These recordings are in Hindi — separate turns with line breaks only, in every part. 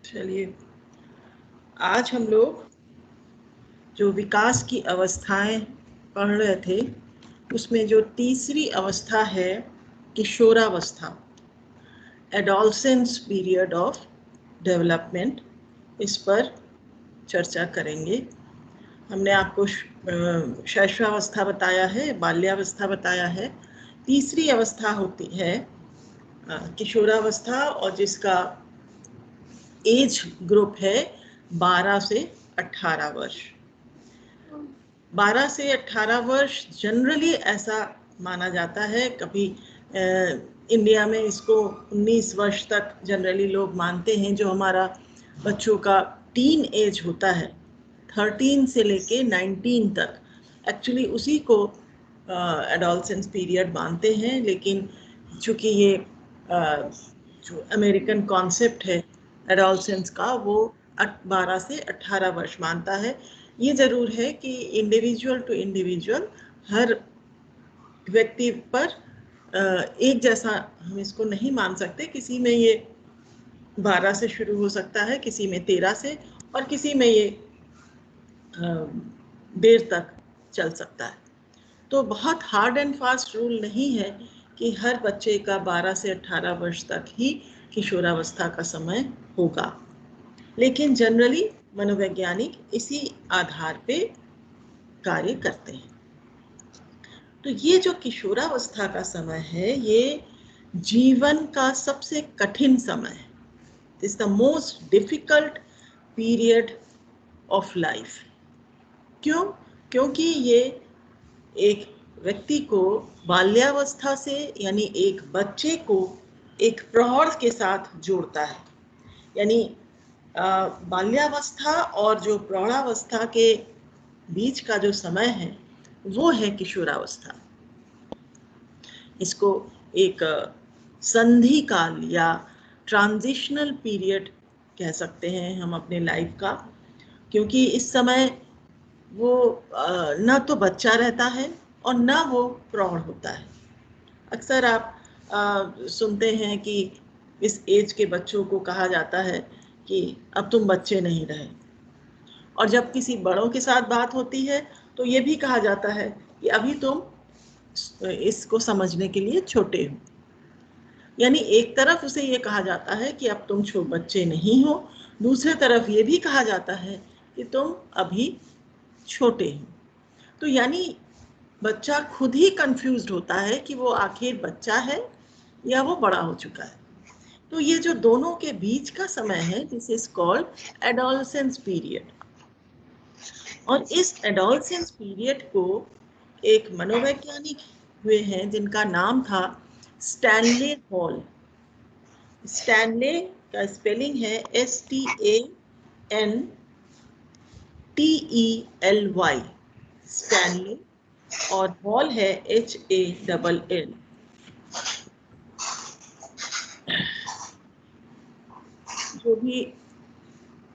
चलिए, आज हम लोग जो विकास की अवस्थाएं पढ़ रहे थे उसमें जो तीसरी अवस्था है किशोरावस्था, एडोलसेंस पीरियड ऑफ डेवलपमेंट, इस पर चर्चा करेंगे। हमने आपको शैशवावस्था बताया है, बाल्यावस्था बताया है। तीसरी अवस्था होती है किशोरावस्था और जिसका एज ग्रुप है 12 से 18 वर्ष। 12 से 18 वर्ष जनरली ऐसा माना जाता है, कभी इंडिया में इसको 19 वर्ष तक जनरली लोग मानते हैं, जो हमारा बच्चों का टीन एज होता है 13 से लेके 19 तक, एक्चुअली उसी को एडोलसेंस पीरियड मानते हैं। लेकिन चूँकि ये जो अमेरिकन कॉन्सेप्ट है एडोलसेंस का, वो 12 से 18 वर्ष मानता है। ये ज़रूर है कि इंडिविजुअल टू इंडिविजुअल हर व्यक्ति पर एक जैसा हम इसको नहीं मान सकते। किसी में ये 12 से शुरू हो सकता है, किसी में 13 से, और किसी में ये देर तक चल सकता है। तो बहुत हार्ड एंड फास्ट रूल नहीं है कि हर बच्चे का 12 से 18 वर्ष तक ही किशोरावस्था का समय होगा, लेकिन जनरली मनोवैज्ञानिक इसी आधार पे कार्य करते हैं। तो ये जो किशोरावस्था का समय है, ये जीवन का सबसे कठिन समय है। This is the most difficult period of life. क्यों? क्योंकि ये एक व्यक्ति को बाल्यावस्था से, यानी एक बच्चे को एक प्रौढ़ के साथ जोड़ता है। यानी बाल्यावस्था और जो प्रौढ़ावस्था के बीच का जो समय है वो है किशोरावस्था। इसको एक संधि काल या ट्रांजिशनल पीरियड कह सकते हैं हम अपने लाइफ का, क्योंकि इस समय वो न तो बच्चा रहता है और न वो प्रौढ़ होता है। अक्सर आप सुनते हैं कि इस एज के बच्चों को कहा जाता है कि अब तुम बच्चे नहीं रहे, और जब किसी बड़ों के साथ बात होती है तो ये भी कहा जाता है कि अभी तुम इसको समझने के लिए छोटे हो। यानी एक तरफ उसे ये कहा जाता है कि अब तुम बच्चे नहीं हो, दूसरे तरफ ये भी कहा जाता है कि तुम अभी छोटे हो। तो यानी बच्चा खुद ही कंफ्यूज्ड होता है कि वो आखिर बच्चा है या वो बड़ा हो चुका है। तो ये जो दोनों के बीच का समय है, this is called adolescence period. और इस एडोलसेंस पीरियड को एक मनोवैज्ञानिक हुए हैं जिनका नाम था स्टैनले हॉल। स्टैनले का स्पेलिंग है STANTELY, स्टैनले, और हॉल है HALL। जो भी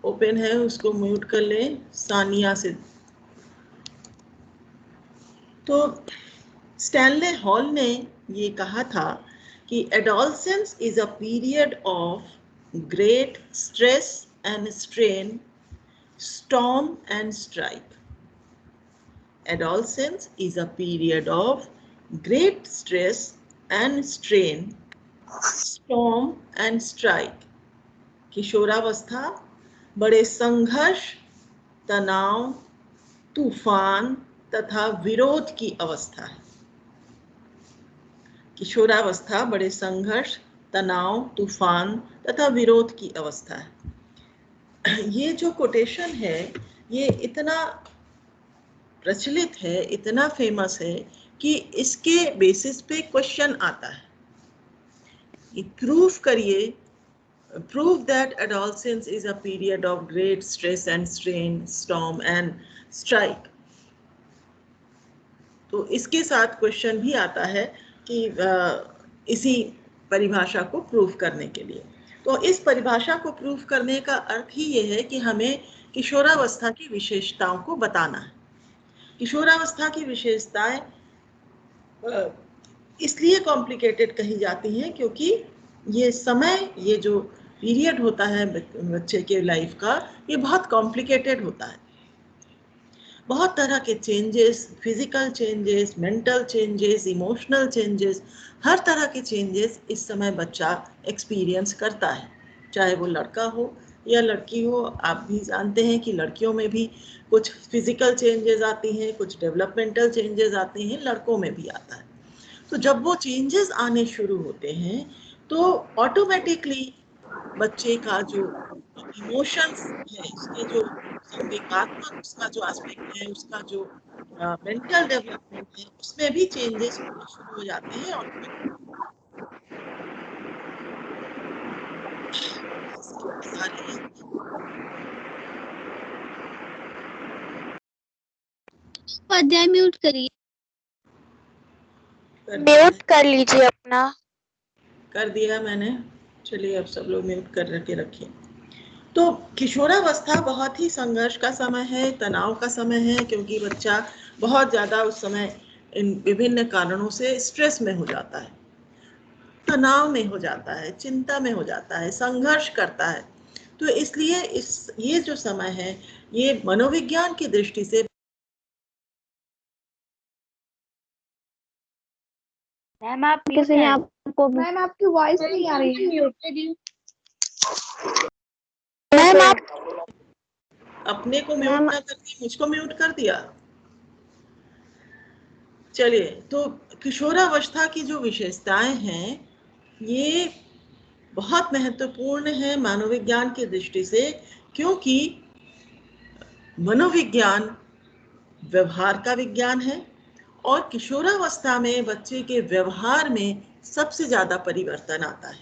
ओपन है उसको म्यूट कर लें, सानिया से। तो स्टैनले हॉल ने ये कहा था कि adolescence is a period of great stress and strain, storm and strike. Adolescence is a period of great stress and strain, storm and strike. किशोरावस्था बड़े संघर्ष, तनाव, तूफान तथा विरोध की अवस्था है। किशोरावस्था बड़े संघर्ष, तनाव, तूफान तथा विरोध की अवस्था है। ये जो कोटेशन है ये इतना प्रचलित है, इतना फेमस है कि इसके बेसिस पे क्वेश्चन आता है। प्रूफ करिए, prove that adolescence is a period of great stress and strain, storm and strike. तो इसके साथ क्वेश्चन भी आता है कि इसी परिभाषा को प्रूव करने के लिए। तो इस परिभाषा को प्रूव करने का अर्थ ही ये है कि हमें किशोरावस्था की विशेषताओं को बताना है। किशोरावस्था की विशेषताएं इसलिए कॉम्प्लिकेटेड कही जाती हैं क्योंकि ये समय, ये जो पीरियड होता है बच्चे के लाइफ का, ये बहुत कॉम्प्लिकेटेड होता है। बहुत तरह के changes, physical changes, mental changes, emotional changes, हर तरह के चेंजेस इस समय बच्चा एक्सपीरियंस करता है, चाहे वो लड़का हो या लड़की हो। आप भी जानते हैं कि लड़कियों में भी कुछ फिजिकल चेंजेस आती हैं, कुछ डेवलपमेंटल चेंजेस आते हैं, लड़कों में भी आता है। तो जब वो चेंजेस आने शुरू होते हैं तो ऑटोमेटिकली बच्चे का जो इमोशंस है, उसके जो संवेगात्मक उसका जो एस्पेक्ट है, उसका जो मेंटल डेवलपमेंट है, उसमें भी चेंजेस होने शुरू हो जाते हैं। और आ रही है
अध्याय म्यूट करिए,
म्यूट कर लीजिए अपना।
कर दिया मैंने। चलिए अब सब लोग म्यूट कर के रखिए। तो किशोरावस्था बहुत ही संघर्ष का समय है, तनाव का समय है, क्योंकि बच्चा बहुत ज़्यादा उस समय इन विभिन्न कारणों से स्ट्रेस में हो जाता है, तनाव में हो जाता है, चिंता में हो जाता है, संघर्ष करता है। तो इसलिए ये जो समय है, ये मनोविज्ञान की दृष्टि से
मैम आप किसी ने आपको,
मैम आपकी वॉइस नहीं आ रही है।
मैम आप
अपने को म्यूट ना करके मुझको म्यूट कर दिया। चलिए, तो किशोरावस्था की जो विशेषताएं हैं ये बहुत महत्वपूर्ण है मनोविज्ञान की दृष्टि से, क्योंकि मनोविज्ञान व्यवहार का विज्ञान है और किशोरावस्था में बच्चे के व्यवहार में सबसे ज्यादा परिवर्तन आता है।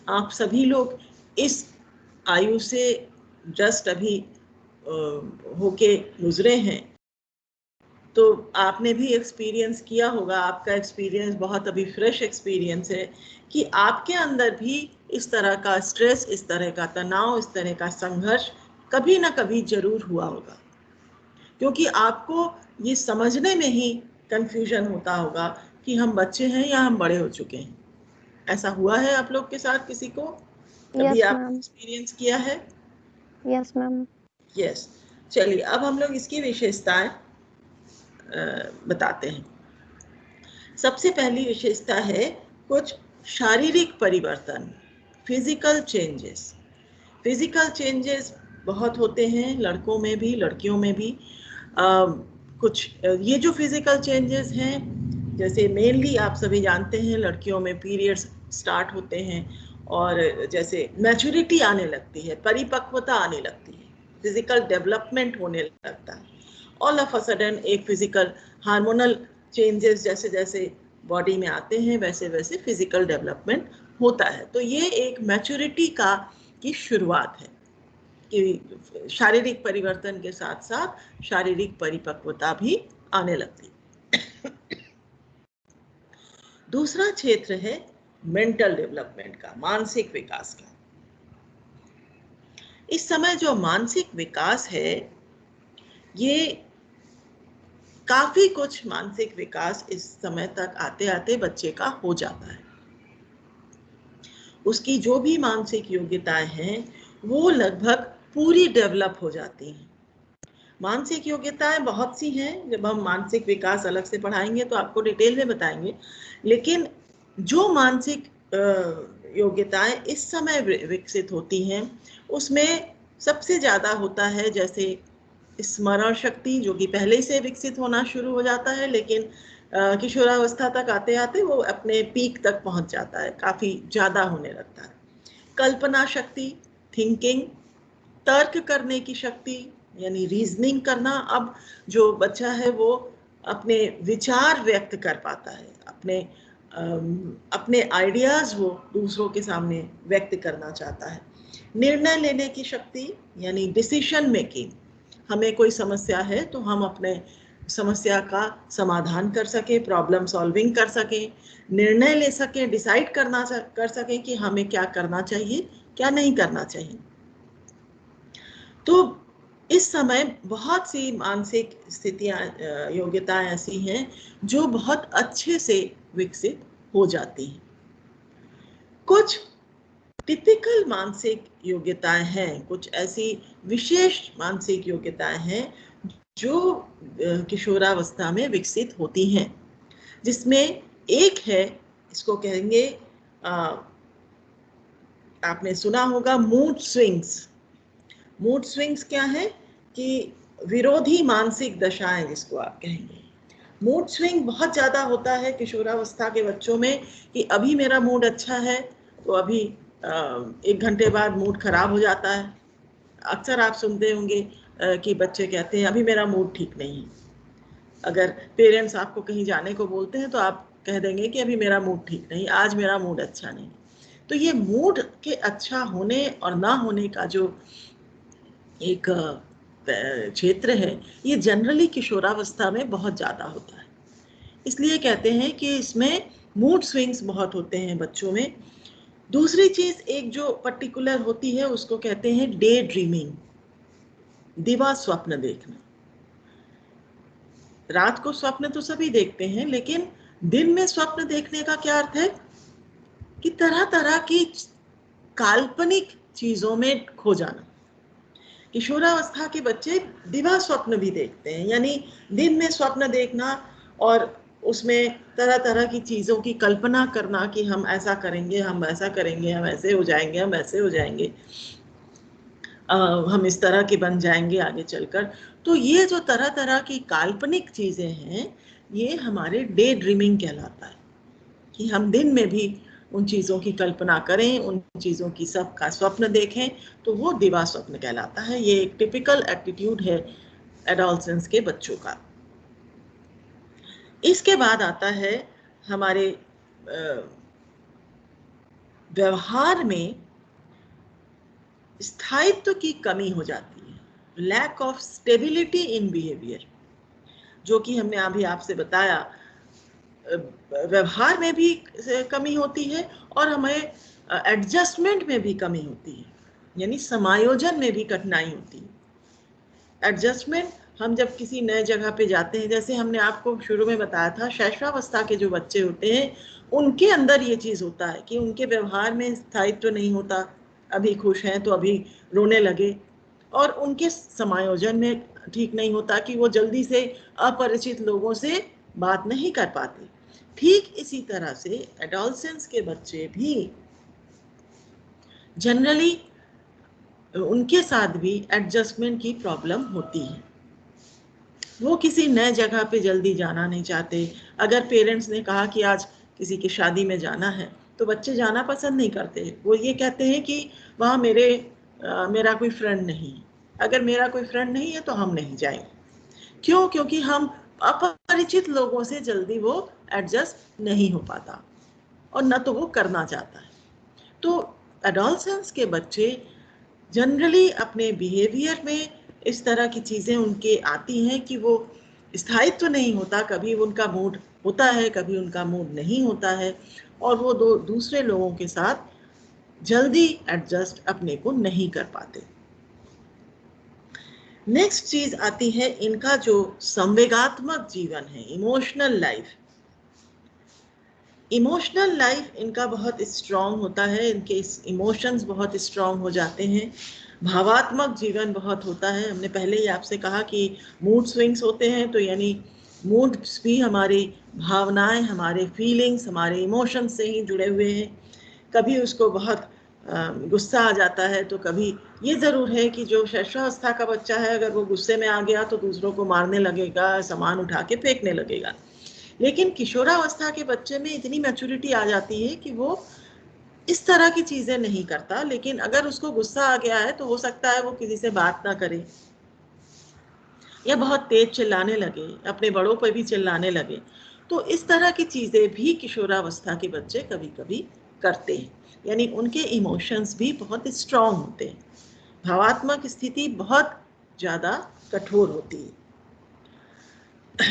आप सभी लोग इस आयु से जस्ट अभी होके गुजरे हैं, तो आपने भी एक्सपीरियंस किया होगा, आपका एक्सपीरियंस बहुत अभी फ्रेश एक्सपीरियंस है कि आपके अंदर भी इस तरह का स्ट्रेस, इस तरह का तनाव, इस तरह का संघर्ष कभी ना कभी जरूर हुआ होगा, क्योंकि आपको ये समझने में ही कंफ्यूजन होता होगा कि हम बच्चे हैं या हम बड़े हो चुके हैं। ऐसा हुआ है आप लोग के साथ किसी को? कभी
यस
आपने
मैम,
एक्सपीरियंस किया है?
Yes ma'am.
यस। चलिए अब हम लोग इसकी विशेषताएं बताते हैं। सबसे पहली विशेषता है कुछ शारीरिक परिवर्तन, फिजिकल चेंजेस। फिजिकल चेंजेस बहुत होते हैं, लड़कों में भी लड़कियों में भी। कुछ ये जो फिजिकल चेंजेस हैं, जैसे मेनली आप सभी जानते हैं लड़कियों में पीरियड्स स्टार्ट होते हैं और जैसे मैच्योरिटी आने लगती है, परिपक्वता आने लगती है, फिजिकल डेवलपमेंट होने लगता है। ऑल ऑफ अ सडन एक फिजिकल हार्मोनल चेंजेस जैसे जैसे बॉडी में आते हैं वैसे वैसे फिजिकल डेवलपमेंट होता है। तो ये एक मैच्योरिटी की शुरुआत है कि शारीरिक परिवर्तन के साथ साथ शारीरिक परिपक्वता भी आने लगती है। दूसरा क्षेत्र है मेंटल डेवलपमेंट का, मानसिक विकास का। इस समय जो मानसिक विकास है, ये काफी कुछ मानसिक विकास इस समय तक आते आते बच्चे का हो जाता है। उसकी जो भी मानसिक योग्यताएं हैं वो लगभग पूरी डेवलप हो जाती हैं। मानसिक योग्यताएं बहुत सी हैं, जब हम मानसिक विकास अलग से पढ़ाएंगे तो आपको डिटेल में बताएंगे, लेकिन जो मानसिक योग्यताएं इस समय विकसित होती हैं उसमें सबसे ज़्यादा होता है जैसे स्मरण शक्ति, जो कि पहले से विकसित होना शुरू हो जाता है, लेकिन किशोरावस्था तक आते आते वो अपने पीक तक पहुंच जाता है, काफ़ी ज़्यादा होने लगता है। कल्पना शक्ति, थिंकिंग, तर्क करने की शक्ति यानी रीजनिंग करना। अब जो बच्चा है वो अपने विचार व्यक्त कर पाता है, अपने आइडियाज वो दूसरों के सामने व्यक्त करना चाहता है। निर्णय लेने की शक्ति यानी डिसीजन मेकिंग, हमें कोई समस्या है तो हम अपने समस्या का समाधान कर सके, प्रॉब्लम सॉल्विंग कर सके, निर्णय ले सके, डिसाइड कर सके कि हमें क्या करना चाहिए, क्या नहीं करना चाहिए। तो इस समय बहुत सी मानसिक स्थितियां, योग्यताएं ऐसी हैं जो बहुत अच्छे से विकसित हो जाती हैं। कुछ टिपिकल मानसिक योग्यताएं हैं, कुछ ऐसी विशेष मानसिक योग्यताएं हैं जो किशोरावस्था में विकसित होती हैं, जिसमें एक है, इसको कहेंगे आपने सुना होगा मूड स्विंग्स। मूड स्विंग्स क्या है कि विरोधी मानसिक दशाएं जिसको आप कहेंगे। मूड स्विंग बहुत ज़्यादा होता है किशोरावस्था के बच्चों में कि अभी मेरा मूड अच्छा है तो अभी 1 घंटे बाद मूड खराब हो जाता है। अक्सर आप सुनते होंगे कि बच्चे कहते हैं अभी मेरा मूड ठीक नहीं है। अगर पेरेंट्स आपको कहीं जाने को बोलते हैं तो आप कह देंगे कि अभी मेरा मूड ठीक नहीं, आज मेरा मूड अच्छा नहीं। तो ये मूड के अच्छा होने और ना होने का जो एक क्षेत्र है, ये जनरली किशोरावस्था में बहुत ज़्यादा होता है। इसलिए कहते हैं कि इसमें मूड स्विंग्स बहुत होते हैं बच्चों में। दूसरी चीज़ एक जो पर्टिकुलर होती है उसको कहते हैं डे ड्रीमिंग, दिवा स्वप्न देखना। रात को स्वप्न तो सभी देखते हैं, लेकिन दिन में स्वप्न देखने का क्या अर्थ है कि तरह तरह की काल्पनिक चीज़ों में खो जाना। किशोरावस्था के बच्चे दिवा स्वप्न भी देखते हैं, यानी दिन में स्वप्न देखना और उसमें तरह तरह की चीज़ों की कल्पना करना कि हम ऐसा करेंगे, हम ऐसा करेंगे, हम ऐसे हो जाएंगे, हम ऐसे हो जाएंगे, हम इस तरह के बन जाएंगे आगे चलकर। तो ये जो तरह तरह की काल्पनिक चीज़ें हैं, ये हमारे डे ड्रीमिंग कहलाता है कि हम दिन में भी उन चीज़ों की कल्पना करें, उन चीज़ों की सब का स्वप्न देखें, तो वो दिवा स्वप्न कहलाता है। ये एक टिपिकल एटीट्यूड है एडोलसेंस के बच्चों का। इसके बाद आता है हमारे व्यवहार में स्थायित्व की कमी हो जाती है, lack of stability in behaviour, जो कि हमने अभी आपसे बताया। व्यवहार में भी कमी होती है और हमें एडजस्टमेंट में भी कमी होती है, यानी समायोजन में भी कठिनाई होती है। एडजस्टमेंट, हम जब किसी नए जगह पे जाते हैं, जैसे हमने आपको शुरू में बताया था, शैशवावस्था के जो बच्चे होते हैं उनके अंदर ये चीज़ होता है कि उनके व्यवहार में स्थायित्व नहीं होता। अभी खुश हैं तो अभी रोने लगे, और उनके समायोजन में ठीक नहीं होता कि वो जल्दी से अपरिचित लोगों से बात नहीं कर पाते। ठीक इसी तरह से एडोलसेंस के बच्चे भी जनरली उनके साथ भी एडजस्टमेंट की प्रॉब्लम होती है। वो किसी नए जगह पे जल्दी जाना नहीं चाहते। अगर पेरेंट्स ने कहा कि आज किसी की शादी में जाना है तो बच्चे जाना पसंद नहीं करते। वो ये कहते हैं कि वहाँ मेरा कोई फ्रेंड नहीं है, अगर मेरा कोई फ्रेंड नहीं है तो हम नहीं जाएंगे। क्यों? क्योंकि हम अपरिचित लोगों से जल्दी वो एडजस्ट नहीं हो पाता और न तो वो करना चाहता है। तो एडोलसेंस के बच्चे जनरली अपने बिहेवियर में इस तरह की चीज़ें उनके आती हैं कि वो स्थायित्व नहीं होता, कभी उनका मूड होता है, कभी उनका मूड नहीं होता है, और वो दूसरे लोगों के साथ जल्दी एडजस्ट अपने को नहीं कर पाते। नेक्स्ट चीज आती है इनका जो संवेगात्मक जीवन है, इमोशनल लाइफ। इमोशनल लाइफ इनका बहुत स्ट्रांग होता है, इनके इमोशंस बहुत स्ट्रांग हो जाते हैं। भावात्मक जीवन बहुत होता है। हमने पहले ही आपसे कहा कि मूड स्विंग्स होते हैं, तो यानी मूड्स भी हमारी भावनाएं, हमारे फीलिंग्स, हमारे इमोशंस से ही जुड़े हुए हैं। कभी उसको बहुत गुस्सा आ जाता है, तो कभी ये ज़रूर है कि जो शैशवावस्था का बच्चा है, अगर वो गुस्से में आ गया तो दूसरों को मारने लगेगा, सामान उठा के फेंकने लगेगा। लेकिन किशोरावस्था के बच्चे में इतनी मैच्योरिटी आ जाती है कि वो इस तरह की चीज़ें नहीं करता, लेकिन अगर उसको गुस्सा आ गया है तो हो सकता है वो किसी से बात ना करे या बहुत तेज चिल्लाने लगे, अपने बड़ों पर भी चिल्लाने लगे। तो इस तरह की चीज़ें भी किशोरावस्था के बच्चे कभी कभी करते हैं, यानी उनके इमोशंस भी बहुत स्ट्रांग होते हैं। भावात्मक स्थिति बहुत ज़्यादा कठोर होती है।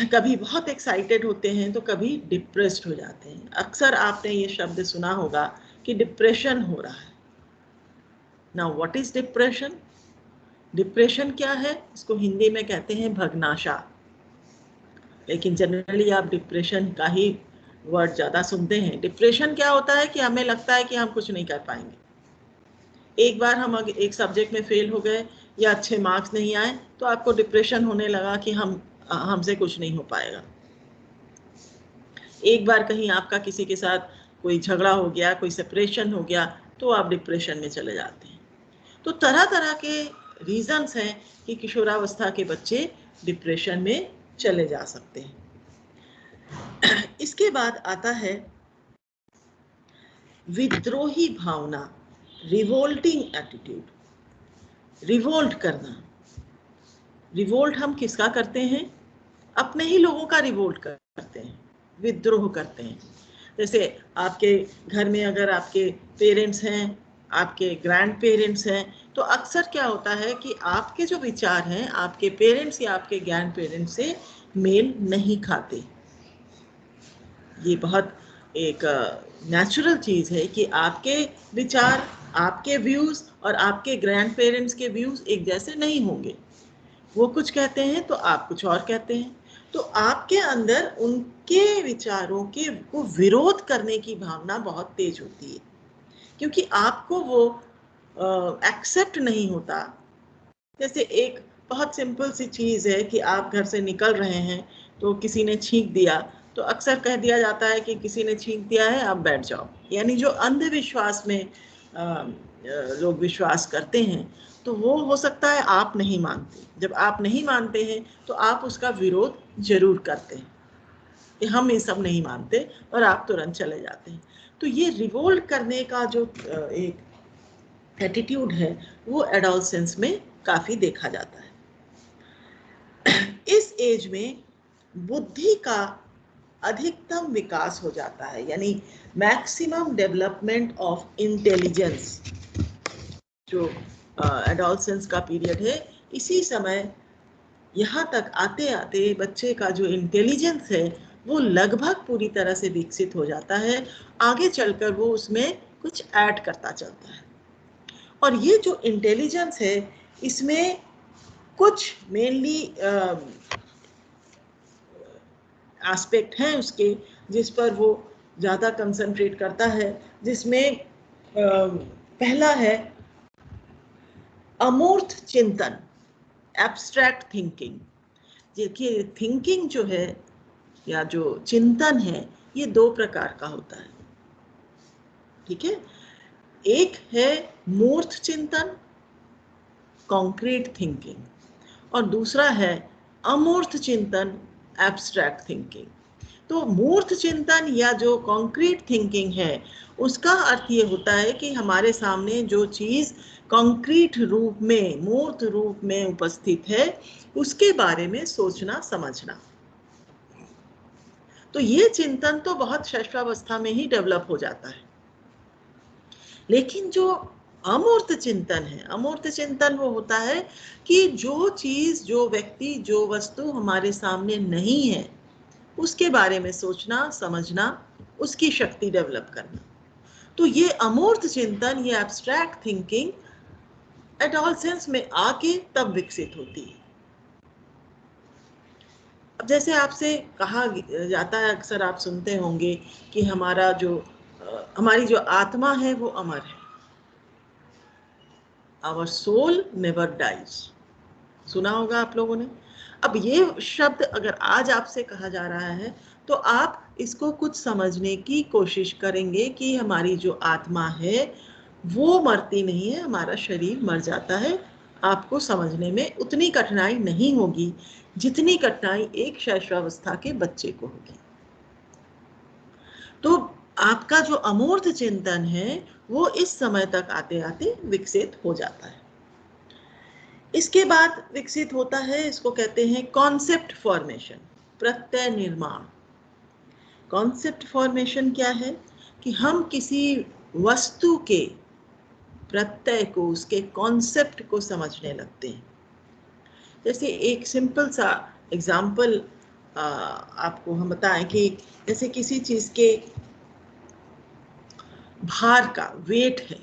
कभी बहुत एक्साइटेड होते हैं तो कभी डिप्रेस्ड हो जाते हैं। अक्सर आपने ये शब्द सुना होगा कि डिप्रेशन हो रहा है। Now what is depression? Depression क्या है? इसको हिंदी में कहते हैं भग्नाशा, लेकिन जनरली आप डिप्रेशन का ही वर्ड ज़्यादा सुनते हैं। डिप्रेशन क्या होता है कि हमें लगता है कि हम कुछ नहीं कर पाएंगे, एक बार हम अगर एक सब्जेक्ट में फेल हो गए या अच्छे मार्क्स नहीं आए तो आपको डिप्रेशन होने लगा कि हमसे कुछ नहीं हो पाएगा। एक बार कहीं आपका किसी के साथ कोई झगड़ा हो गया, कोई सेपरेशन हो गया, तो आप डिप्रेशन में चले जाते हैं। तो तरह तरह के रीजंस हैं कि किशोरावस्था के बच्चे डिप्रेशन में चले जा सकते हैं। इसके बाद आता है विद्रोही भावना, रिवोल्टिंग एटीट्यूड। रिवोल्ट करना, रिवोल्ट हम किसका करते हैं? अपने ही लोगों का रिवोल्ट करते हैं, विद्रोह करते हैं। जैसे आपके घर में अगर आपके पेरेंट्स हैं, आपके ग्रैंड पेरेंट्स हैं, तो अक्सर क्या होता है कि आपके जो विचार हैं आपके पेरेंट्स या आपके ग्रैंड पेरेंट्स से मेल नहीं खाते। ये बहुत एक नेचुरल चीज़ है कि आपके विचार, आपके व्यूज़ और आपके ग्रैंड पेरेंट्स के व्यूज़ एक जैसे नहीं होंगे। वो कुछ कहते हैं तो आप कुछ और कहते हैं, तो आपके अंदर उनके विचारों के को विरोध करने की भावना बहुत तेज होती है, क्योंकि आपको वो एक्सेप्ट नहीं होता। जैसे एक बहुत सिंपल सी चीज़ है कि आप घर से निकल रहे हैं तो किसी ने छींक दिया, तो अक्सर कह दिया जाता है कि किसी ने छींक दिया है, आप बैठ जाओ। यानी जो अंधविश्वास में लोग विश्वास करते हैं, तो वो हो सकता है आप नहीं मानते। जब आप नहीं मानते हैं तो आप उसका विरोध जरूर करते हैं कि हम ये सब नहीं मानते, और आप तुरंत चले जाते हैं। तो ये रिवोल्ट करने का जो एक एटीट्यूड है वो एडोलसेंस में काफ़ी देखा जाता है। इस एज में बुद्धि का अधिकतम विकास हो जाता है, यानी मैक्सिमम डेवलपमेंट ऑफ इंटेलिजेंस। जो एडोलसेंस का पीरियड है, इसी समय यहाँ तक आते आते बच्चे का जो इंटेलिजेंस है वो लगभग पूरी तरह से विकसित हो जाता है। आगे चलकर वो उसमें कुछ ऐड करता चलता है, और ये जो इंटेलिजेंस है इसमें कुछ मेनली एस्पेक्ट हैं उसके जिस पर वो ज़्यादा कंसंट्रेट करता है, जिसमें पहला है अमूर्त चिंतन, एब्स्ट्रैक्ट थिंकिंग। देखिए, थिंकिंग जो है या जो चिंतन है ये दो प्रकार का होता है, ठीक है। एक है मूर्त चिंतन, कॉन्क्रीट थिंकिंग, और दूसरा है अमूर्त चिंतन, एब्स्ट्रैक्ट थिंकिंग। तो मूर्त चिंतन या जो कॉन्क्रीट थिंकिंग है उसका अर्थ ये होता है कि हमारे सामने जो चीज़ कॉन्क्रीट रूप में, मूर्त रूप में उपस्थित है उसके बारे में सोचना समझना। तो ये चिंतन तो बहुत शैशवावस्था में ही डेवलप हो जाता है। लेकिन जो अमूर्त चिंतन है, अमूर्त चिंतन वो होता है कि जो चीज़, जो व्यक्ति, जो वस्तु हमारे सामने नहीं है उसके बारे में सोचना समझना, उसकी शक्ति डेवलप करना। तो ये अमूर्त चिंतन, ये एब्स्ट्रैक्ट थिंकिंग एडोलसेंस में आके तब विकसित होती है। अब जैसे आपसे कहा जाता है, अक्सर आप सुनते होंगे कि हमारी जो आत्मा है वो अमर है, आवर सोल नेवर डाइज। सुना होगा आप लोगों ने। अब ये शब्द अगर आज आपसे कहा जा रहा है तो आप इसको कुछ समझने की कोशिश करेंगे कि हमारी जो आत्मा है वो मरती नहीं है, हमारा शरीर मर जाता है। आपको समझने में उतनी कठिनाई नहीं होगी जितनी कठिनाई एक शैशवावस्था के बच्चे को होगी। तो आपका जो अमूर्त चिंतन है वो इस समय तक आते आते विकसित हो जाता है। इसके बाद विकसित होता है, इसको कहते हैं कॉन्सेप्ट फॉर्मेशन, प्रत्यय निर्माण। कॉन्सेप्ट फॉर्मेशन क्या है कि हम किसी वस्तु के प्रत्यय को, उसके कॉन्सेप्ट को समझने लगते हैं। जैसे एक सिंपल सा एग्जाम्पल आपको हम बताएं कि जैसे किसी चीज़ के भार का, वेट है,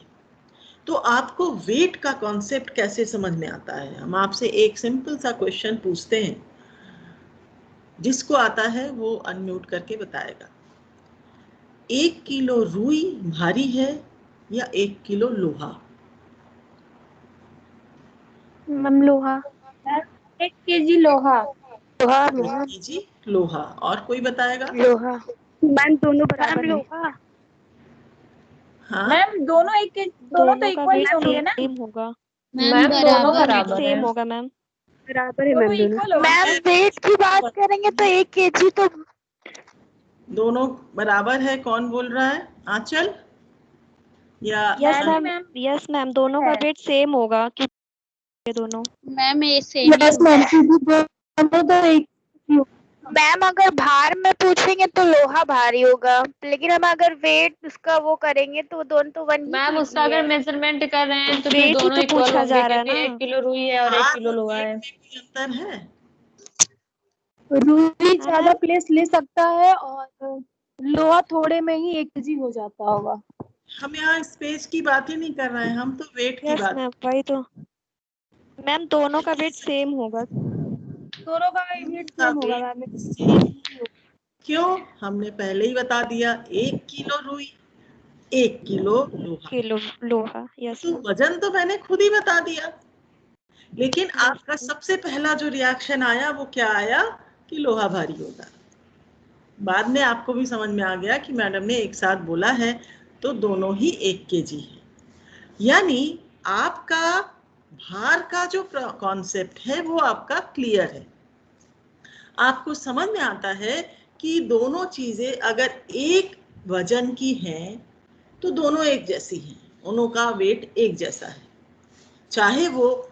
तो आपको वेट का कॉन्सेप्ट कैसे समझ में आता है? हम आपसे एक सिंपल सा क्वेश्चन पूछते हैं, जिसको आता है वो अनम्यूट करके बताएगा। 1 किलो रुई भारी है या 1 किलो लोहा?
मैम लोहा।
1 kg लोहा। लोहा
1
मैम।
kg लोहा। और कोई बताएगा?
लोहा मैम दोनों बराबर है। लोहा
हाँ,
मैम दोनों 1 kg, दोनों तो
दोनों का
इक्वल
वेट
होंगे ना।
सेम होगा।
मैम
दोनों
बराबर है।
बराबर
सेम
है।
होगा मैम।
बराबर है मैम दोनों।
इक्वल होगा।
मैम वेट की बात करेंगे तो 1 kg तो
दोनों बराबर है। कौन बोल रहा है? आंचल या
यस
मैं
मैम,
मैम
यस मैम, दोनों का
है।
वेट सेम होगा क्योंकि दोनों।
मैम ये सेम ही
यस
होगा।
मैम दोनों तो एक ही। मैम अगर भार में पूछेंगे तो लोहा भारी होगा, लेकिन हम अगर वेट उसका वो करेंगे तो दोनों तो 1 ही
मैम उसका
kg
अगर
है।
मेजरमेंट कर रहे हैं तो फिर
वेट ही
दोनों
तो
इक्वल
पूछा
होंगे,
जा रहा है
क्योंकि
ना।
1 किलो रुई है और 1
हाँ,
किलो
तो
लोहा
वेट
है।
में कोई अंतर है?
रुई
हाँ
ज्यादा
मैम।
प्लेस ले सकता है और लोहा थोड़े में ही 1 kg हो जाता होगा।
हम यहाँ स्पेस की बात ही नहीं कर रहे हैं, हम तो वेट की
यस
बात।
मैम, वही तो। मैम दोनों का वेट सेम होगा।
दोनों का वेट
का
सेम होगा
वेट
मैम।
सेम। क्यों? हमने पहले ही बता दिया, 1 किलो रुई 1 किलो लोहा।
किलो लोहा, यस
तो
मैम।
वजन तो मैंने खुद ही बता दिया, लेकिन
यस
आपका सबसे पहला जो रिएक्शन आया वो क्या आया कि लोहा भारी होगा। बाद में आपको भी समझ में आ गया कि मैडम ने एक साथ बोला है तो दोनों ही 1 kg है। यानी आपका भार का जो कॉन्सेप्ट है वो आपका क्लियर है। आपको समझ में आता है कि दोनों चीजें अगर एक वजन की हैं तो दोनों एक जैसी हैं, दोनों का वेट एक जैसा है, चाहे वो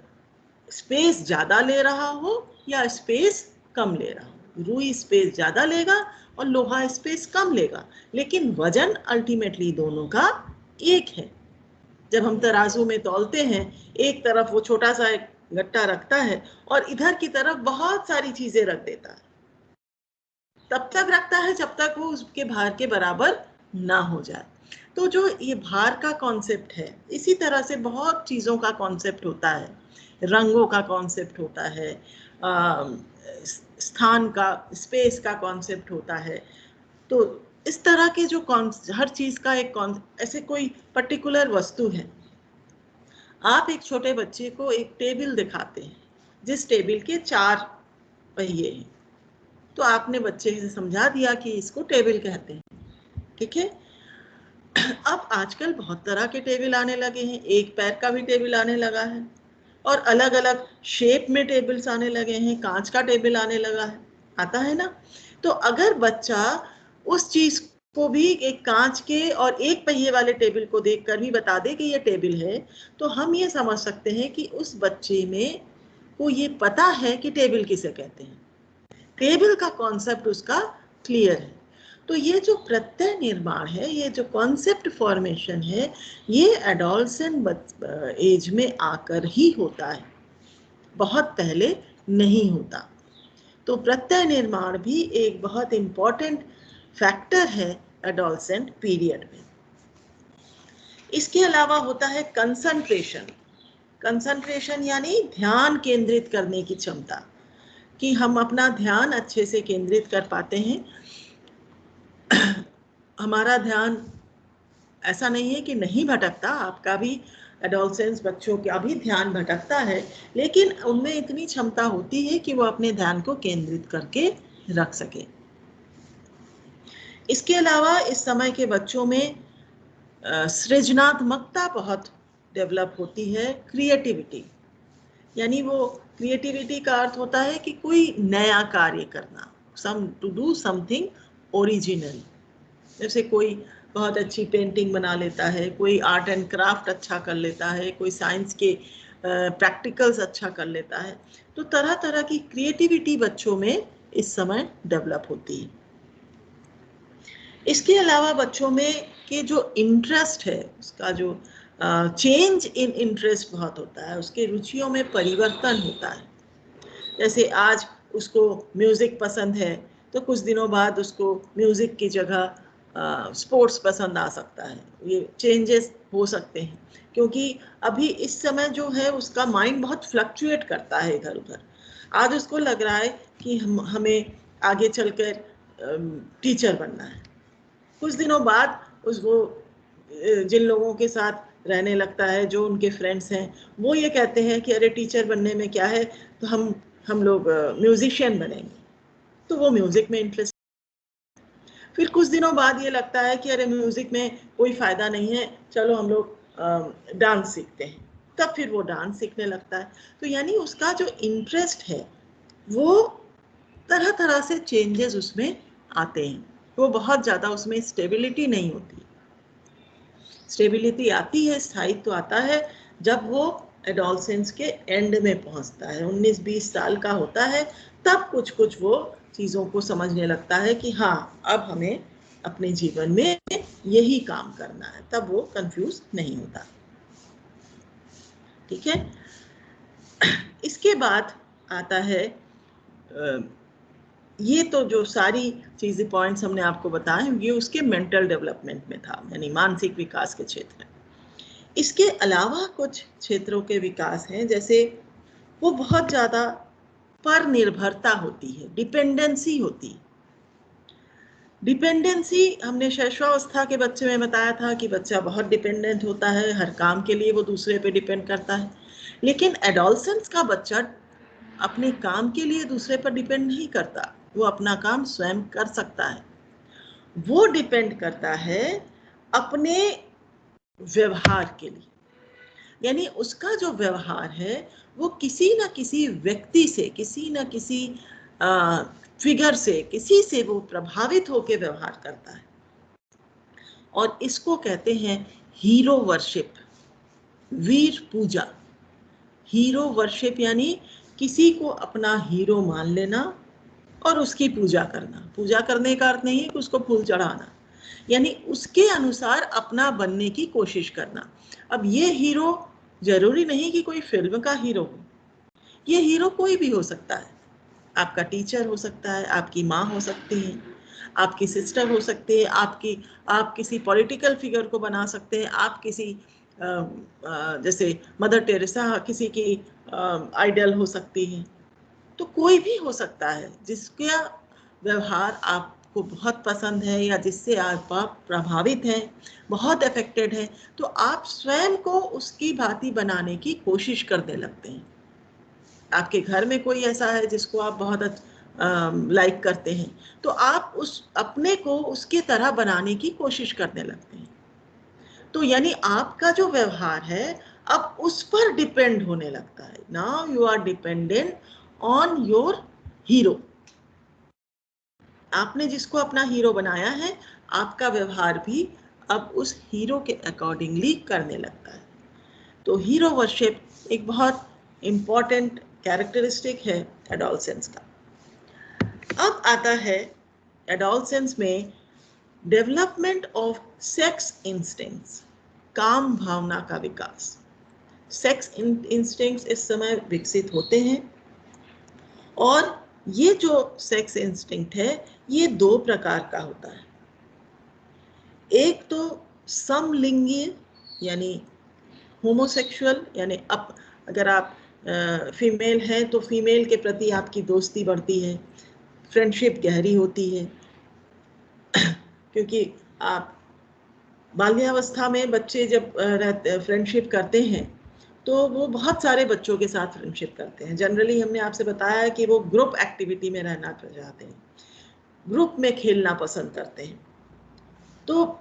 स्पेस ज्यादा ले रहा हो या स्पेस कम ले रहा हो। रुई स्पेस ज्यादा लेगा और लोहा स्पेस कम लेगा, लेकिन वजन अल्टीमेटली दोनों का एक है। जब हम तराजू में तौलते हैं, एक तरफ वो छोटा सा एक गट्टा रखता है और इधर की तरफ बहुत सारी चीजें रख देता है। तब तक रखता है जब तक वो उसके भार के बराबर ना हो जाए। तो जो ये भार का कॉन्सेप्ट है, इसी तरह से बहुत चीज़ों का कॉन्सेप्ट होता है। रंगों का कॉन्सेप्ट होता है, स्थान का, स्पेस का कॉन्सेप्ट होता है। तो इस तरह के जो हर चीज़ का एक ऐसे कोई पर्टिकुलर वस्तु है। आप एक छोटे बच्चे को एक टेबल दिखाते हैं जिस टेबल के 4 पहिए हैं, तो आपने बच्चे से समझा दिया कि इसको टेबल कहते हैं, ठीक है। अब आजकल बहुत तरह के टेबल आने लगे हैं, एक पैर का भी टेबल आने लगा है और अलग अलग शेप में टेबल्स आने लगे हैं, कांच का टेबल आने लगा है, आता है ना। तो अगर बच्चा उस चीज को भी एक कांच के और एक पहिए वाले टेबल को देखकर भी बता दे कि ये टेबल है, तो हम ये समझ सकते हैं कि उस बच्चे में को ये पता है कि टेबल किसे कहते हैं। टेबल का कॉन्सेप्ट उसका क्लियर है। तो ये जो प्रत्यय निर्माण है, ये जो कॉन्सेप्ट फॉर्मेशन है, ये एडोलसेंट एज में आकर ही होता है, बहुत पहले नहीं होता। तो प्रत्यय निर्माण भी एक बहुत इंपॉर्टेंट फैक्टर है एडोलसेंट पीरियड में। इसके अलावा होता है कंसंट्रेशन। कंसंट्रेशन यानी ध्यान केंद्रित करने की क्षमता, कि हम अपना ध्यान अच्छे से केंद्रित कर पाते हैं। हमारा ध्यान ऐसा नहीं है कि नहीं भटकता, आपका भी एडोलसेंस बच्चों का भी ध्यान भटकता है, लेकिन उनमें इतनी क्षमता होती है कि वो अपने ध्यान को केंद्रित करके रख सके। इसके अलावा इस समय के बच्चों में सृजनात्मकता बहुत डेवलप होती है, क्रिएटिविटी। यानी वो क्रिएटिविटी का अर्थ होता है कि कोई नया कार्य करना, टू डू समथिंग ओरिजिनल। जैसे कोई बहुत अच्छी पेंटिंग बना लेता है, कोई आर्ट एंड क्राफ्ट अच्छा कर लेता है, कोई साइंस के प्रैक्टिकल्स अच्छा कर लेता है। तो तरह तरह की क्रिएटिविटी बच्चों में इस समय डेवलप होती है। इसके अलावा बच्चों में के जो इंटरेस्ट है, उसका जो चेंज इन इंटरेस्ट बहुत होता है, उसके रुचियों में परिवर्तन होता है। जैसे आज उसको म्यूज़िक पसंद है तो कुछ दिनों बाद उसको म्यूज़िक की जगह स्पोर्ट्स पसंद आ सकता है। ये चेंजेस हो सकते हैं, क्योंकि अभी इस समय जो है उसका माइंड बहुत फ्लक्चुएट करता है इधर उधर। आज उसको लग रहा है कि हमें आगे चलकर टीचर बनना है, कुछ दिनों बाद उसको जिन लोगों के साथ रहने लगता है। जो उनके फ्रेंड्स हैं वो ये कहते हैं कि अरे टीचर बनने में क्या है, तो हम लोग म्यूजिशियन बनेंगे, तो वो म्यूजिक में इंटरेस्ट। फिर कुछ दिनों बाद ये लगता है कि अरे म्यूजिक में कोई फायदा नहीं है, चलो हम लोग डांस सीखते हैं, तब फिर वो डांस सीखने लगता है। तो यानी उसका जो इंटरेस्ट है वो तरह तरह से चेंजेस उसमें आते हैं, वो बहुत ज़्यादा उसमें स्टेबिलिटी नहीं होती। स्टेबिलिटी आती है, स्थायित्व तो आता है जब वो एडोलसेंस के एंड में पहुंचता है, 19-20 साल का होता है, तब कुछ कुछ वो चीज़ों को समझने लगता है कि हाँ अब हमें अपने जीवन में यही काम करना है, तब वो कंफ्यूज नहीं होता। ठीक है, इसके बाद आता है ये तो जो सारी चीज़ें पॉइंट्स हमने आपको बताए ये उसके मेंटल डेवलपमेंट में था, यानी मानसिक विकास के क्षेत्र में। इसके अलावा कुछ क्षेत्रों के विकास हैं, जैसे वो बहुत ज़्यादा पर निर्भरता होती है, डिपेंडेंसी होती है। डिपेंडेंसी हमने शैशवावस्था के बच्चे में बताया था कि बच्चा बहुत डिपेंडेंट होता है, हर काम के लिए वो दूसरे पे डिपेंड करता है। लेकिन एडोलसेंस का बच्चा अपने काम के लिए दूसरे पर डिपेंड नहीं करता, वो अपना काम स्वयं कर सकता है। वो डिपेंड करता है अपने व्यवहार के लिए, यानी उसका जो व्यवहार है वो किसी न किसी व्यक्ति से, किसी न किसी फिगर से, किसी से वो प्रभावित होकर व्यवहार करता है। और इसको कहते हैं हीरो वर्शिप, वीर पूजा। हीरो वर्शिप यानी किसी को अपना हीरो मान लेना और उसकी पूजा करना। पूजा करने का अर्थ नहीं है कि उसको फूल चढ़ाना, यानी उसके अनुसार अपना बनने की कोशिश करना। अब ये हीरो जरूरी नहीं कि कोई फिल्म का हीरो हो, ये हीरो कोई भी हो सकता है। आपका टीचर हो सकता है, आपकी माँ हो सकती है, आपकी सिस्टर हो सकती है, आप किसी पॉलिटिकल फिगर को बना सकते हैं, आप किसी जैसे मदर टेरेसा किसी की आइडल हो सकती है। तो कोई भी हो सकता है जिसका व्यवहार आपको बहुत पसंद है या जिससे आप प्रभावित हैं, बहुत अफेक्टेड है, तो आप स्वयं को उसकी भांति बनाने की कोशिश करने लगते हैं। आपके घर में कोई ऐसा है जिसको आप बहुत लाइक करते हैं, तो आप उस अपने को उसके तरह बनाने की कोशिश करने लगते हैं। तो यानी आपका जो व्यवहार है अब उस पर डिपेंड होने लगता है। Now you are dependent on your hero. आपने जिसको अपना हीरो बनाया है, आपका व्यवहार भी अब उस हीरो के अकॉर्डिंगली करने लगता है। तो हीरो वर्शिप एक बहुत इम्पॉर्टेंट कैरेक्टरिस्टिक है एडोलसेंस का। अब आता है एडोलसेंस में डेवलपमेंट ऑफ सेक्स इंस्टिंक्ट्स, काम भावना का विकास। सेक्स इंस्टिंक्ट्स इस समय विकसित होते हैं, और ये जो सेक्स इंस्टिंक्ट है ये 2 प्रकार का होता है। एक तो समलिंगी यानी होमोसेक्सुअल, यानी अगर आप फीमेल हैं तो फीमेल के प्रति आपकी दोस्ती बढ़ती है, फ्रेंडशिप गहरी होती है, क्योंकि आप बाल्यावस्था में बच्चे जब फ्रेंडशिप करते हैं तो वो बहुत सारे बच्चों के साथ फ्रेंडशिप करते हैं। जनरली हमने आपसे बताया है कि वो ग्रुप एक्टिविटी में रहना चाहते हैं, ग्रुप में खेलना पसंद करते हैं। तो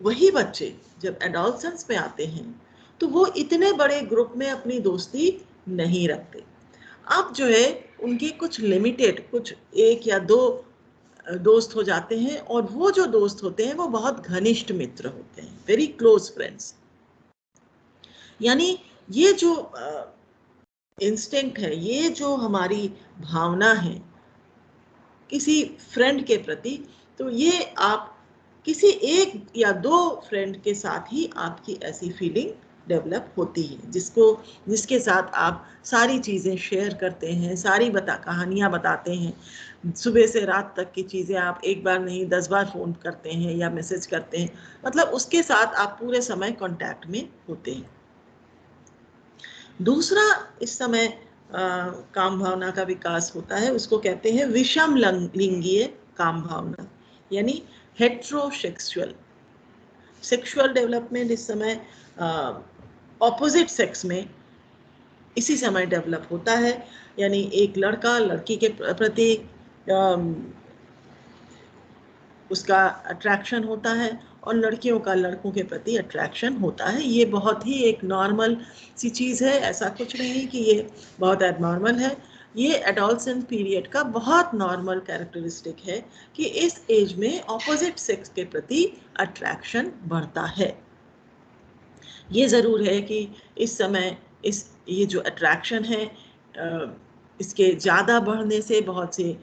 वही बच्चे जब एडोलसेंस में आते हैं तो वो इतने बड़े ग्रुप में अपनी दोस्ती नहीं रखते। अब जो है उनके कुछ लिमिटेड, कुछ 1 या 2 दोस्त हो जाते हैं, और वो जो दोस्त होते हैं वो बहुत घनिष्ठ मित्र होते हैं, वेरी क्लोज फ्रेंड्स। यानी ये जो इंस्टिंक्ट है, ये जो हमारी भावना है किसी फ्रेंड के प्रति, तो ये आप किसी 1 या 2 फ्रेंड के साथ ही आपकी ऐसी फीलिंग डेवलप होती है, जिसके साथ आप सारी चीज़ें शेयर करते हैं, सारी कहानियाँ बताते हैं, सुबह से रात तक की चीज़ें आप 1 बार नहीं 10 बार फ़ोन करते हैं या मैसेज करते हैं, मतलब उसके साथ आप पूरे समय कांटेक्ट में होते हैं। दूसरा इस समय काम भावना का विकास होता है, उसको कहते हैं विषम लिंगीय काम भावना, यानी हेट्रोसेक्सुअल। सेक्सुअल डेवलपमेंट इस समय ऑपोजिट सेक्स में इसी समय डेवलप होता है, यानी एक लड़का लड़की के प्रति उसका अट्रैक्शन होता है और लड़कियों का लड़कों के प्रति अट्रैक्शन होता है। ये बहुत ही एक नॉर्मल सी चीज़ है, ऐसा कुछ नहीं कि ये बहुत एबनॉर्मल है। ये एडोलसेंट पीरियड का बहुत नॉर्मल कैरेक्टरिस्टिक है कि इस एज में ऑपोजिट सेक्स के प्रति अट्रैक्शन बढ़ता है। ये ज़रूर है कि इस समय ये जो अट्रैक्शन है इसके ज़्यादा बढ़ने से बहुत से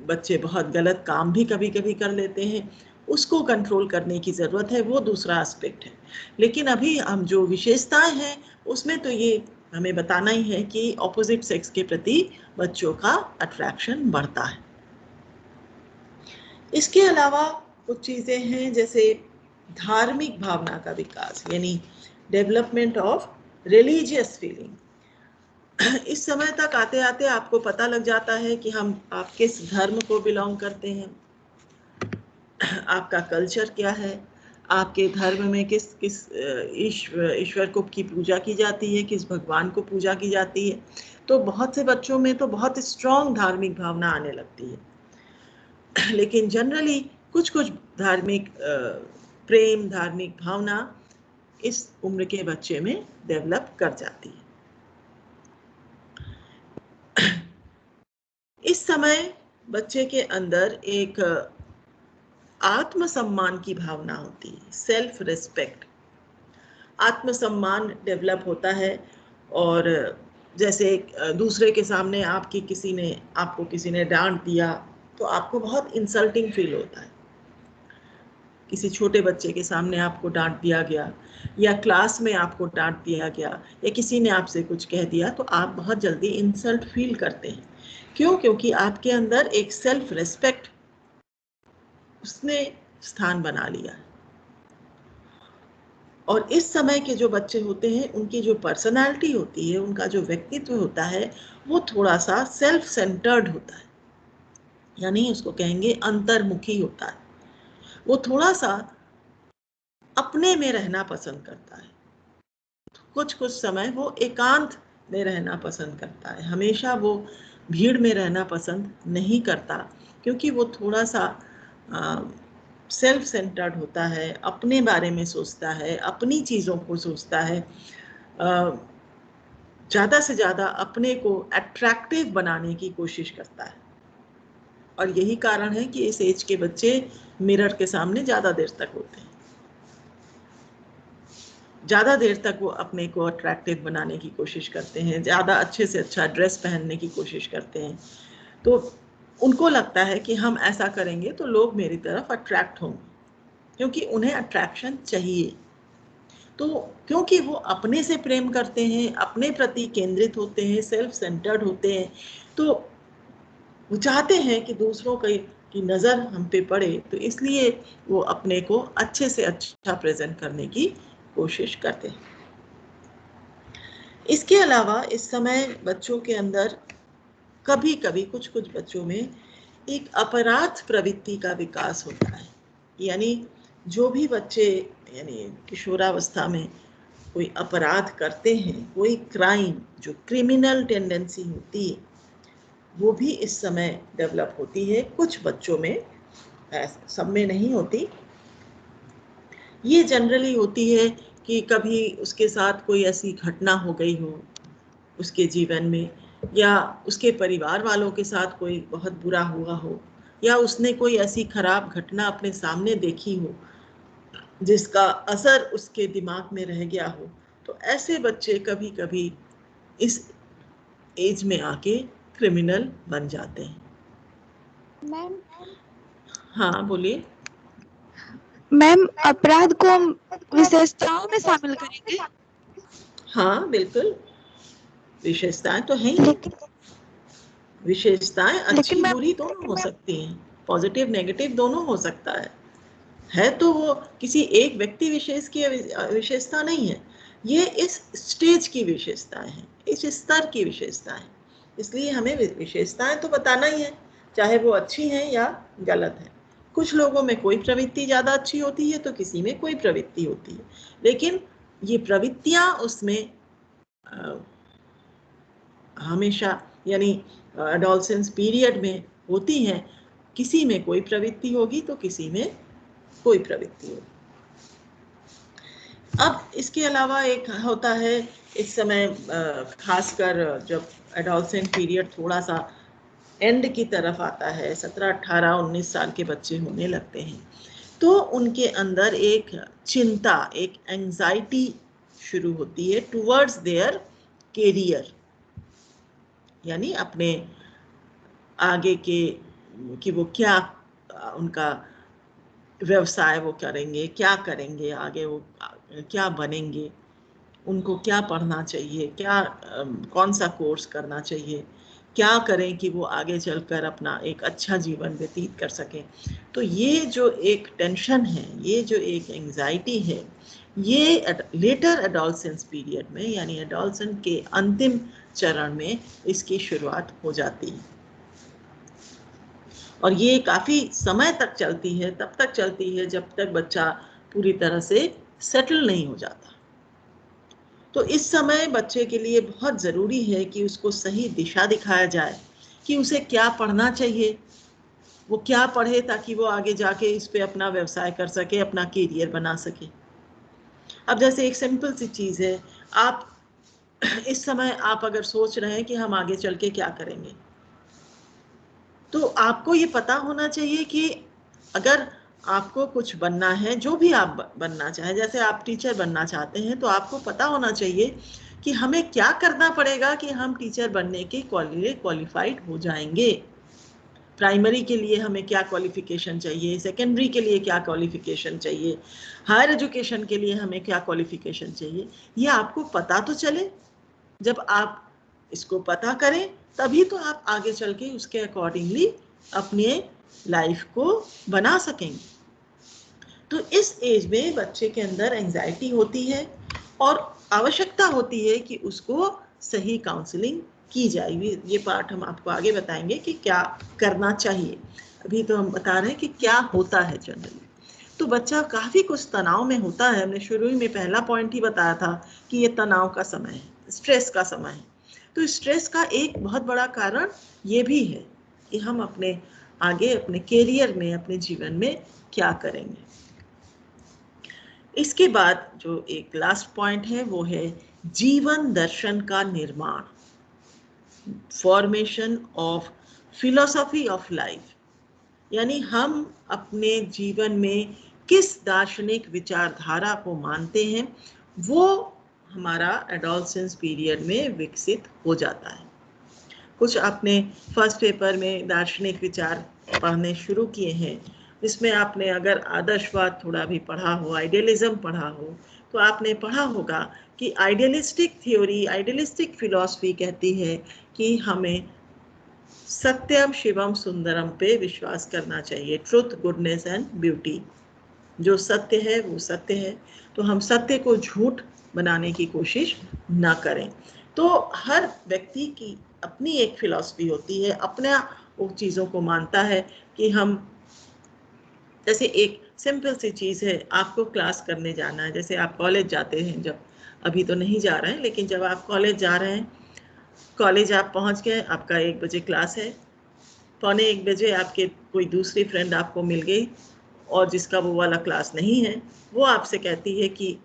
बच्चे बहुत गलत काम भी कभी कभी कर लेते हैं, उसको कंट्रोल करने की ज़रूरत है, वो दूसरा एस्पेक्ट है। लेकिन अभी हम जो विशेषताएं हैं उसमें तो ये हमें बताना ही है कि ऑपोजिट सेक्स के प्रति बच्चों का अट्रैक्शन बढ़ता है। इसके अलावा कुछ चीज़ें हैं जैसे धार्मिक भावना का विकास, यानी डेवलपमेंट ऑफ रिलीजियस फीलिंग। इस समय तक आते आते आपको पता लग जाता है कि आप किस धर्म को बिलोंग करते हैं, आपका कल्चर क्या है, आपके धर्म में किस ईश्वर को की पूजा की जाती है, किस भगवान को पूजा की जाती है। तो बहुत से बच्चों में तो बहुत स्ट्रॉन्ग धार्मिक भावना आने लगती है। लेकिन जनरली कुछ कुछ धार्मिक प्रेम, धार्मिक भावना इस उम्र के बच्चे में डेवलप कर जाती है। इस समय बच्चे के अंदर एक आत्मसम्मान की भावना होती है, सेल्फ रिस्पेक्ट, आत्मसम्मान डेवलप होता है। और जैसे दूसरे के सामने आपको किसी ने डांट दिया तो आपको बहुत इंसल्टिंग फील होता है। किसी छोटे बच्चे के सामने आपको डांट दिया गया या क्लास में आपको डांट दिया गया या किसी ने आपसे कुछ कह दिया तो आप बहुत जल्दी इंसल्ट फील करते हैं। क्यों? क्योंकि आपके अंदर एक सेल्फ रिस्पेक्ट उसने स्थान बना लिया है। और इस समय के जो बच्चे होते हैं उनकी जो पर्सनालिटी होती है, उनका जो व्यक्तित्व होता है, वो थोड़ा सा सेल्फ सेंटर्ड होता है, यानी उसको कहेंगे अंतर्मुखी होता है। वो थोड़ा सा अपने में रहना पसंद करता है। कुछ समय वो एकांत में रहना पसंद करता है, हमेशा वो भीड़ में रहना पसंद नहीं करता, क्योंकि वो थोड़ा सा सेल्फ सेंटर्ड होता है, अपने बारे में सोचता है, अपनी चीज़ों को सोचता है, ज़्यादा से ज़्यादा अपने को अट्रैक्टिव बनाने की कोशिश करता है। और यही कारण है कि इस एज के बच्चे मिरर के सामने ज़्यादा देर तक होते हैं, ज़्यादा देर तक वो अपने को अट्रैक्टिव बनाने की कोशिश करते हैं, ज़्यादा अच्छे से अच्छा ड्रेस पहनने की कोशिश करते हैं। तो उनको लगता है कि हम ऐसा करेंगे तो लोग मेरी तरफ अट्रैक्ट होंगे, क्योंकि उन्हें अट्रैक्शन चाहिए। तो क्योंकि वो अपने से प्रेम करते हैं, अपने प्रति केंद्रित होते हैं, सेल्फ सेंटर्ड होते हैं, तो वो चाहते हैं कि दूसरों की नज़र हम पे पड़े, तो इसलिए वो अपने को अच्छे से अच्छा प्रेजेंट करने की कोशिश करते हैं। इसके अलावा इस समय बच्चों के अंदर कभी कभी कुछ बच्चों में एक अपराध प्रवृत्ति का विकास होता है, यानी जो भी बच्चे यानी किशोरावस्था में कोई अपराध करते हैं, कोई क्राइम जो क्रिमिनल टेंडेंसी होती है, वो भी इस समय डेवलप होती है। कुछ बच्चों में, सब में नहीं होती। ये जनरली होती है कि कभी उसके साथ कोई ऐसी घटना हो गई हो उसके जीवन में, या उसके परिवार वालों के साथ कोई बहुत बुरा हुआ हो, या उसने कोई ऐसी खराब घटना अपने सामने देखी हो जिसका असर उसके दिमाग में रह गया हो। तो ऐसे बच्चे कभी कभी इस एज में आके क्रिमिनल बन जाते हैं।
मैम
हाँ बोलिए।
मैम, अपराध को हम विशेषताओं में शामिल करेंगे?
हाँ बिल्कुल, विशेषताएं तो हैं ही। विशेषताएं अच्छी बुरी दोनों हो सकती हैं, पॉजिटिव नेगेटिव दोनों हो सकता है तो वो किसी एक व्यक्ति विशेष की विशेषता नहीं है, ये इस स्टेज की विशेषताएं हैं, इस स्तर की विशेषताएं। इसलिए हमें विशेषताएं तो बताना ही है, चाहे वो अच्छी हैं या गलत हैं। कुछ लोगों में कोई प्रवृत्ति ज़्यादा अच्छी होती है तो किसी में कोई प्रवृत्ति होती है, लेकिन ये प्रवृत्तियाँ उसमें हमेशा यानी एडोलसेंस पीरियड में होती हैं। किसी में कोई प्रवृत्ति होगी तो किसी में कोई प्रवृत्ति होगी। अब इसके अलावा एक होता है इस समय खासकर जब एडोलसेंट पीरियड थोड़ा सा एंड की तरफ आता है, 17, 18, 19 साल के बच्चे होने लगते हैं, तो उनके अंदर एक चिंता, एक एंजाइटी शुरू होती है टुवर्ड्स देयर कैरियर, यानी अपने आगे के कि वो क्या उनका व्यवसाय वो करेंगे, क्या करेंगे आगे, वो क्या बनेंगे, उनको क्या पढ़ना चाहिए, क्या कौन सा कोर्स करना चाहिए, क्या करें कि वो आगे चलकर अपना एक अच्छा जीवन व्यतीत कर सकें। तो ये जो एक टेंशन है, ये जो एक एंजाइटी है, ये लेटर एडोलसेंस पीरियड में यानी एडोलसेंस के अंतिम चरण में इसकी शुरुआत हो जाती है और ये काफ़ी समय तक चलती है, तब तक चलती है जब तक बच्चा पूरी तरह से सेटल नहीं हो जाता। तो इस समय बच्चे के लिए बहुत ज़रूरी है कि उसको सही दिशा दिखाया जाए कि उसे क्या पढ़ना चाहिए, वो क्या पढ़े ताकि वो आगे जाके इस पे अपना व्यवसाय कर सके, अपना कैरियर बना सके। अब जैसे एक सिंपल सी चीज़ है, आप इस समय आप अगर सोच रहे हैं कि हम आगे चल के क्या करेंगे, तो आपको ये पता होना चाहिए कि अगर आपको कुछ बनना है, जो भी आप बनना चाहें, जैसे आप टीचर बनना चाहते हैं तो आपको पता होना चाहिए कि हमें क्या करना पड़ेगा कि हम टीचर बनने के लिए क्वालिफाइड हो जाएंगे। प्राइमरी के लिए हमें क्या क्वालिफिकेशन चाहिए, सेकेंडरी के लिए क्या क्वालिफिकेशन चाहिए, हायर एजुकेशन के लिए हमें क्या क्वालिफिकेशन चाहिए, ये आपको पता तो चले। जब आप इसको पता करें तभी तो आप आगे चल के उसके अकॉर्डिंगली अपने लाइफ को बना सकेंगे। तो इस एज में बच्चे के अंदर एंजाइटी होती है और आवश्यकता होती है कि उसको सही काउंसलिंग की जाए। ये पार्ट हम आपको आगे बताएंगे कि क्या करना चाहिए। अभी तो हम बता रहे हैं कि क्या होता है जनरली। तो बच्चा काफ़ी कुछ तनाव में होता है। हमने शुरू में पहला पॉइंट ही बताया था कि ये तनाव का समय है, स्ट्रेस का समय है। तो स्ट्रेस का एक बहुत बड़ा कारण ये भी है कि हम अपने आगे अपने कैरियर में, अपने जीवन में क्या करेंगे। इसके बाद जो एक लास्ट पॉइंट है वो है जीवन दर्शन का निर्माण, formation of philosophy of life, यानी हम अपने जीवन में किस दार्शनिक विचारधारा को मानते हैं, वो हमारा एडोलसेंस पीरियड में विकसित हो जाता है। कुछ आपने फर्स्ट पेपर में दार्शनिक विचार पढ़ने शुरू किए हैं, जिसमें आपने अगर आदर्शवाद थोड़ा भी पढ़ा हो, आइडियलिज्म पढ़ा हो, तो आपने पढ़ा होगा कि आइडियलिस्टिक थ्योरी, आइडियलिस्टिक फिलॉसफी कहती है कि हमें सत्यम शिवम सुंदरम पे विश्वास करना चाहिए, ट्रुथ, गुडनेस एंड ब्यूटी। जो सत्य है वो सत्य है, तो हम सत्य को झूठ बनाने की कोशिश ना करें। तो हर व्यक्ति की अपनी एक फिलॉसफी होती है, अपना वो चीज़ों को मानता है कि हम, जैसे एक सिंपल सी चीज़ है, आपको क्लास करने जाना है, जैसे आप कॉलेज जाते हैं, जब अभी तो नहीं जा रहे हैं लेकिन जब आप कॉलेज जा रहे हैं, कॉलेज आप पहुंच गए, आपका 1 बजे क्लास है, 12:45 बजे आपके कोई दूसरी फ्रेंड आपको मिल गई और जिसका वो वाला क्लास नहीं है, वो आपसे कहती है कि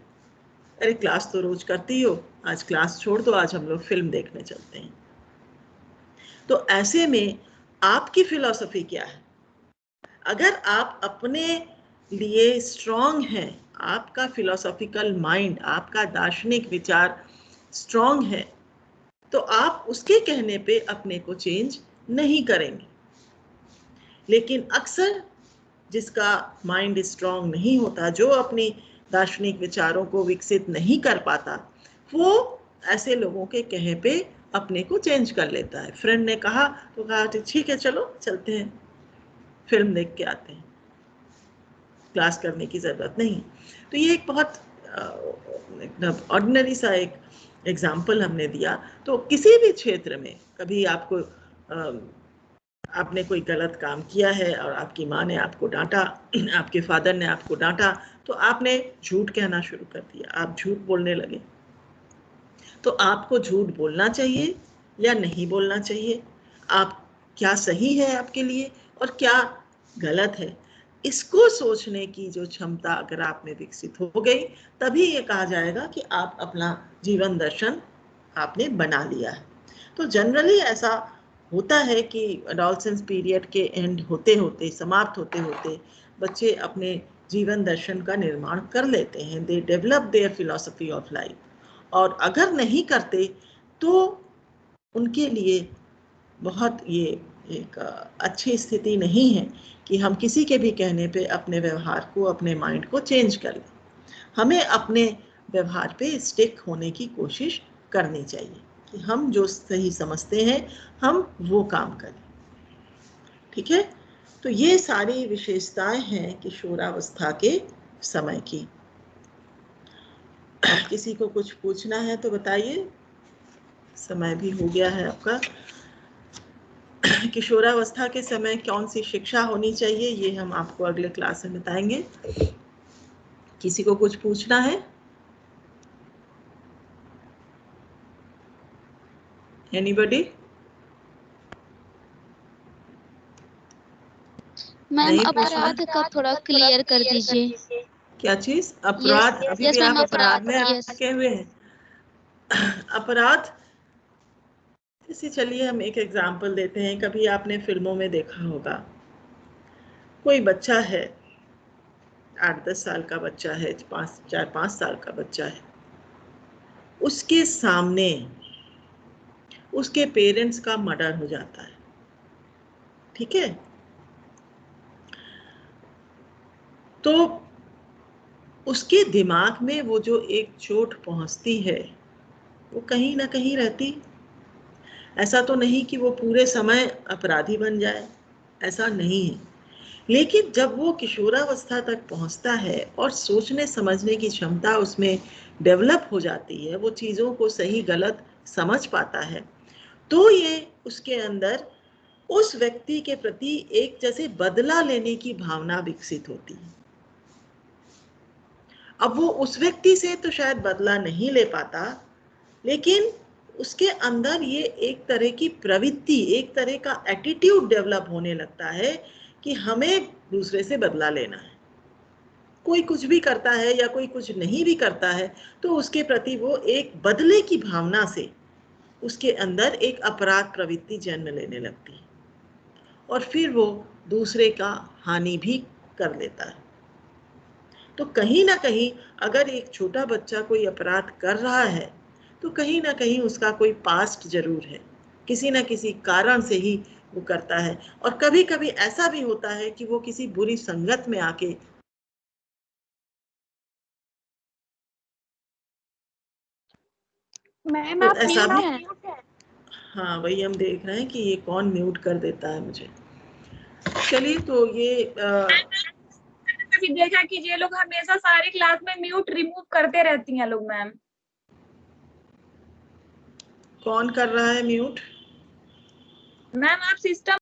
अरे क्लास तो रोज करती हो, आज क्लास छोड़ दो, आज हम लोग फिल्म देखने चलते हैं। तो ऐसे में आपकी फिलॉसफी क्या है? अगर आप अपने लिए स्ट्रॉन्ग हैं, आपका फिलॉसफिकल माइंड, आपका दार्शनिक विचार स्ट्रॉन्ग है, तो आप उसके कहने पे अपने को चेंज नहीं करेंगे। लेकिन अक्सर जिसका माइंड स्ट्रॉन्ग नहीं होता, जो अपनी दार्शनिक विचारों को विकसित नहीं कर पाता, वो ऐसे लोगों के कहे पे अपने को चेंज कर लेता है। फ्रेंड ने कहा तो कहा ठीक है चलो चलते हैं, फिल्म देख के आते हैं, क्लास करने की ज़रूरत नहीं। तो ये एक बहुत ऑर्डिनरी सा एक एग्जाम्पल हमने दिया। तो किसी भी क्षेत्र में कभी आपको आपने कोई गलत काम किया है और आपकी माँ ने आपको डांटा, आपके फादर ने आपको डांटा, तो आपने झूठ कहना शुरू कर दिया, आप झूठ बोलने लगे। तो आपको झूठ बोलना चाहिए या नहीं बोलना चाहिए, आप क्या सही है आपके लिए और क्या गलत है, इसको सोचने की जो क्षमता अगर आप में विकसित हो गई, तभी ये कहा जाएगा कि आप अपना जीवन दर्शन आपने बना लिया है। तो जनरली ऐसा होता है कि एडोलसेंस पीरियड के एंड होते होते, समाप्त होते होते बच्चे अपने जीवन दर्शन का निर्माण कर लेते हैं, they develop their philosophy of life. और अगर नहीं करते तो उनके लिए बहुत ये एक अच्छी स्थिति नहीं है कि हम किसी के भी कहने पे अपने व्यवहार को, अपने माइंड को चेंज कर लें। हमें अपने व्यवहार पे स्टिक होने की कोशिश करनी चाहिए कि हम जो सही समझते हैं हम वो काम करें। ठीक है, तो ये सारी विशेषताएं हैं किशोरावस्था के समय की। किसी को कुछ पूछना है तो बताइए, समय भी हो गया है आपका। किशोरावस्था के समय कौन सी शिक्षा होनी चाहिए ये हम आपको अगले क्लास में बताएंगे। किसी को कुछ पूछना है? एनीबॉडी?
मैम
नहीं पूछना?
अपराध का थोड़ा क्लियर कर दीजिए।
क्या चीज? अपराध? अभी
यस
भी
मैम,
आप अपराध में
यस।
अटके हुए हैं। अपराध जैसे, चलिए हम एक एग्जांपल देते हैं। कभी आपने फिल्मों में देखा होगा, कोई बच्चा है, 8-10 साल का बच्चा है, 4-5 साल का बच्चा है, उसके सामने उसके पेरेंट्स का मर्डर हो जाता है। ठीक है, तो उसके दिमाग में वो जो एक चोट पहुंचती है वो कहीं ना कहीं रहती। ऐसा तो नहीं कि वो पूरे समय अपराधी बन जाए, ऐसा नहीं है, लेकिन जब वो किशोरावस्था तक पहुंचता है और सोचने समझने की क्षमता उसमें डेवलप हो जाती है, वो चीज़ों को सही गलत समझ पाता है, तो ये उसके अंदर उस व्यक्ति के प्रति एक जैसे बदला लेने की भावना विकसित होती है। अब वो उस व्यक्ति से तो शायद बदला नहीं ले पाता, लेकिन उसके अंदर ये एक तरह की प्रवृत्ति, एक तरह का एटीट्यूड डेवलप होने लगता है कि हमें दूसरे से बदला लेना है। कोई कुछ भी करता है या कोई कुछ नहीं भी करता है तो उसके प्रति वो एक बदले की भावना से उसके अंदर एक अपराध प्रवृत्ति जन्म लेने लगती है और फिर वो दूसरे का हानि भी कर लेता है। तो कहीं ना कहीं अगर एक छोटा बच्चा कोई अपराध कर रहा है तो कहीं ना कहीं उसका कोई पास्ट जरूर है, किसी ना किसी कारण से ही वो करता है। और कभी कभी ऐसा भी होता है कि वो किसी बुरी संगत में आके
मैम
तो
आप
ऐसा
म्यूट
भी,
हैं।
हाँ वही हम देख रहे हैं कि ये कौन म्यूट कर देता है मुझे। चलिए, तो ये
कभी देखा कि ये लोग हमेशा सारी क्लास में म्यूट रिमूव करते रहती हैं लोग। मैम
कौन कर रहा है म्यूट?
मैम आप सिस्टम